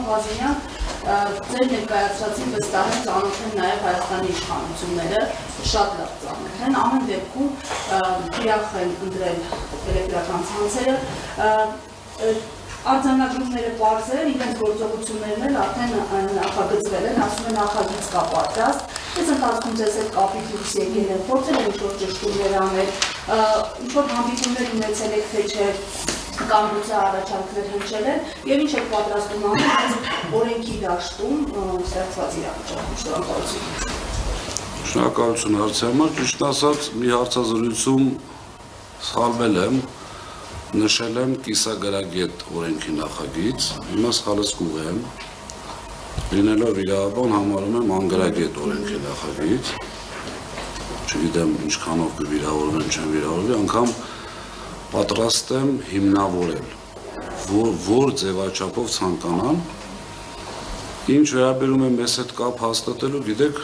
Բազենյան, ձեր ներկայացրածին վստահ են ծանոթ են նաև Հայաստանի իշխանությունները, շատ լավ ծանոթ են, ամեն դեպքում թիրախ են ընտրել էլեկտրական ցանցերը, արձանագրումները պարզել, իրենց գործողություններն էլ արդեն նախագծվել են, ասում են նախագիծ կա պատրաստ, այս ընթացքում ձեզ հետ կապի դուրս եկել են, փորձել են ինչ-որ ճշտումներ անել, ինչ-որ հանդիպումներ ունեցել եք, թե չէ, կամ գուցե առաջարկներ հնչել են, եւ ինչ եք պատրաստում անել օրենքի դաշտում ստեղծված իրավիճակում։ Շնորհակալություն հարցի համար, ճիշտ ասած, մի հարցազրույցում սխալվել եմ, նշել եմ կիսագրագետ օրենքի նախագիծ, հիմա սխալեցկուղ եմ, լինելով իրավաբան համարում եմ անգրագետ օրենքի նախագիծ, չգիտեմ ինչքանով կվիրավորվեն, չեն վիրավորվի, անգամ պատրաստ եմ հիմնավորել, որ ձևաչափով ցանկանան, ինչ վերաբերում է մեզ հետ կապ հաստատելու, գիտեք,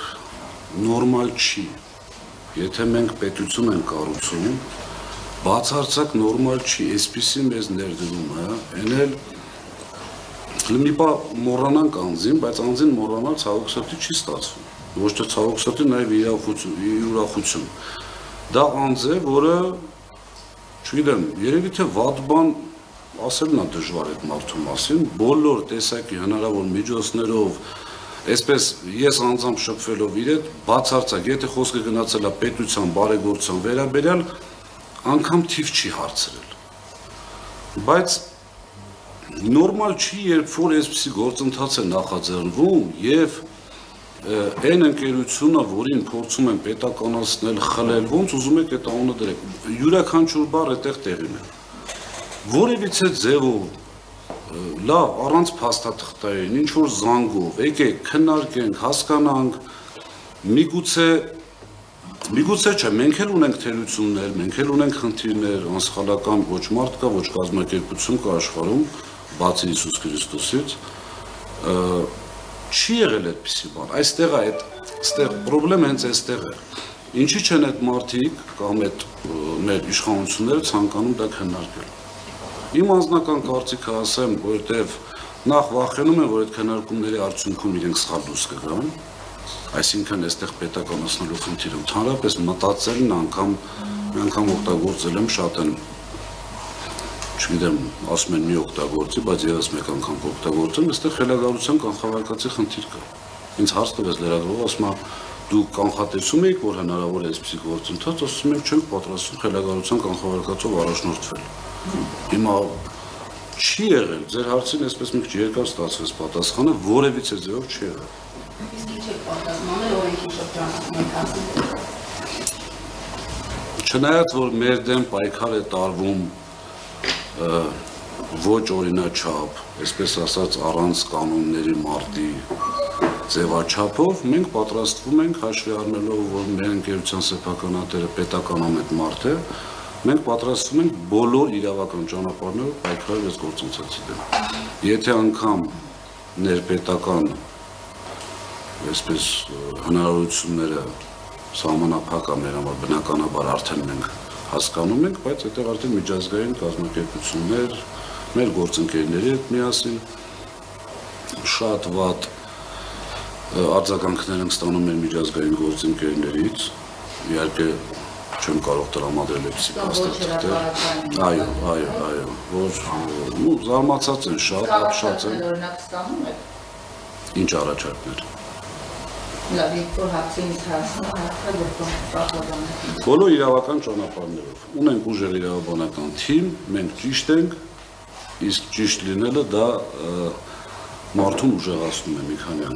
նորմալ չի, եթե մենք պետություն ենք կառուցում, բացարձակ նորմալ չի, այսպիսի մեզ ներդրումը, են էլ մի պա մոռանանք անձին, բայց անձին մոռանալ ցավոք սրտի չի ստացվում, ոչ թե ցավոք սրտի նաև ուրախություն, դա անձ է, որը չգիտեմ, երևի թե վատ բան ասելն է դժվար այդ մարդու մասին, բոլոր տեսակի հնարավոր միջոցներով, այսպես ես անձամբ շփվելով իր հետ, բացարձակ, եթե խոսքը գնացել է պետության, բարեգործության վերաբերյալ, անգամ թիվ չի հարցրել։ Բայց նորմալ չի, երբ որ այսպիսի գործընթաց է նախաձեռնվում եւ այն ընկերությունը, որին փորձում են պետականացնել, խլել, ոնց ուզում եք այդ անունը դրեք, յուրաքանչյուր բառ այդտեղ տեղին է։ Որևիցե ձևով, լավ, առանց փաստաթղթային, ինչ որ զանգով, եկեք, քննարկենք, հասկանանք, միգուցե չէ, մենք էլ ունենք թերություններ, մենք էլ ունենք խնդիրներ, անսխալական ոչ մարդ կա, ոչ կազմակերպություն կա աշխարհում, բացի Հիսուս Քրիստոսից, չի եղել այդպիսի բան, այստեղ է, այստեղ պրոբլեմը հենց այստեղ է, ինչի չեն այդ մարդիկ կամ այդ մեր իշխանությունները ցանկանում դա քննարկել։ Իմ անձնական կարծիքը ասեմ, որովհետև նախ վախենում եմ, որ այդ քննարկումների արդյունքում իրենք սխալ դուրս կգան, այսինքն այստեղ պետականացնելու խնդիրը ընդհանրապես մտածելն անգամ օգտագործել եմ, շատ են չգիտեմ, ասում են մի օգտագործի, բայց եւս մեկ անգամ օգտագործեմ, այստեղ խելագարության կանխավարկածի խնդիր կա։ Ինձ հարց տվեց լրագրողը, ասում է, դուք կանխատեսում եք, որ հնարավոր է այսպիսի գործընթաց, ասում ենք, չենք պատրաստվում խելագարության կանխավարկածով առաջնորդվել։ Հիմա չի եղել, ձեր հարցին այսպես մի քիչ երկար ստացվեց պատասխանը, որևիցե ձևով չի եղել։ Իսկ ինչ եք պատասխանում անել օրենքի շրջանում, Չնայած որ մեր դեմ պայքար է տարվում ոչ օրինաչափ, այսպես ասած առանց կանոնների մարտի ձևաչափով, մենք պատրաստվում ենք հաշվի առնելով, որ մեր ընկերության սեփականատերը պետականամ այդ մարդ է, մենք պատրաստվում ենք բոլոր իրավական ճանապարհներով պայքարել այս գործընթացի դեմ։ Եթե անգամ ներպետական այսպես հնարավորությունները սահմանափակ է մեր համար, բնականաբար արդեն մենք հասկանում ենք, բայց այդտեղ արդեն միջազգային կազմակերպություններ, մեր գործընկերների հետ միասին շատ վատ արձագանքներ ենք ստանում մեր միջազգային գործընկերներից, իհարկե չեմ կարող տրամադրել այդպիսի փաստաթղթեր։ Այո, որ զարմացած են շատ, ապշած են։ Օրինակ ստանում եք։ Ինչ առաջարկներ։ Լավ, որ հացին հասնում, բոլոր իրավական ճանապարհներով։ Ունենք ուժեղ իրավաբանական թիմ, մենք ճիշտ ենք, իսկ ճիշտ լինելը դա մարդուն ուժեղացնում է մի քանի